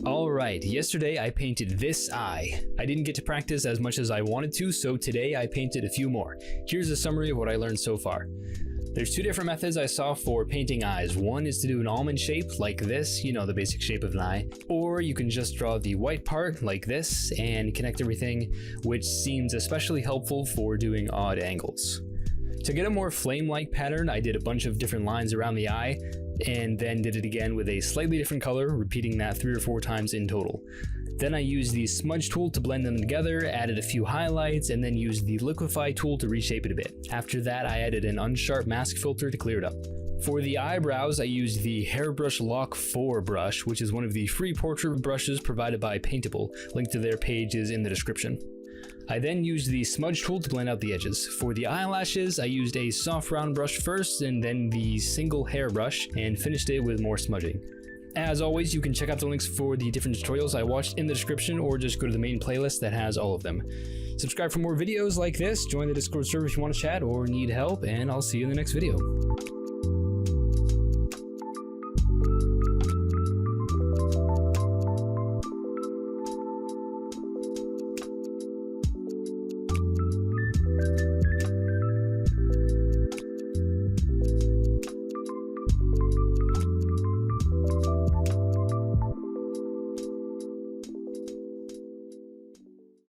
Alright, yesterday I painted this eye. I didn't get to practice as much as I wanted to, so today I painted a few more. Here's a summary of what I learned so far. There's two different methods I saw for painting eyes. One is to do an almond shape like this, you know, the basic shape of an eye. Or you can just draw the white part like this and connect everything, which seems especially helpful for doing odd angles. To get a more flame-like pattern, I did a bunch of different lines around the eye, and then did it again with a slightly different color, repeating that 3 or 4 times in total. Then I used the smudge tool to blend them together, added a few highlights, and then used the liquify tool to reshape it a bit. After that, I added an unsharp mask filter to clear it up. For the eyebrows, I used the Hairbrush Lock 4 brush, which is one of the free portrait brushes provided by Paintable. Link to their page is in the description. I then used the smudge tool to blend out the edges. For the eyelashes, I used a soft round brush first and then the single hairbrush and finished it with more smudging. As always, you can check out the links for the different tutorials I watched in the description or just go to the main playlist that has all of them. Subscribe for more videos like this, join the Discord server if you want to chat or need help, and I'll see you in the next video.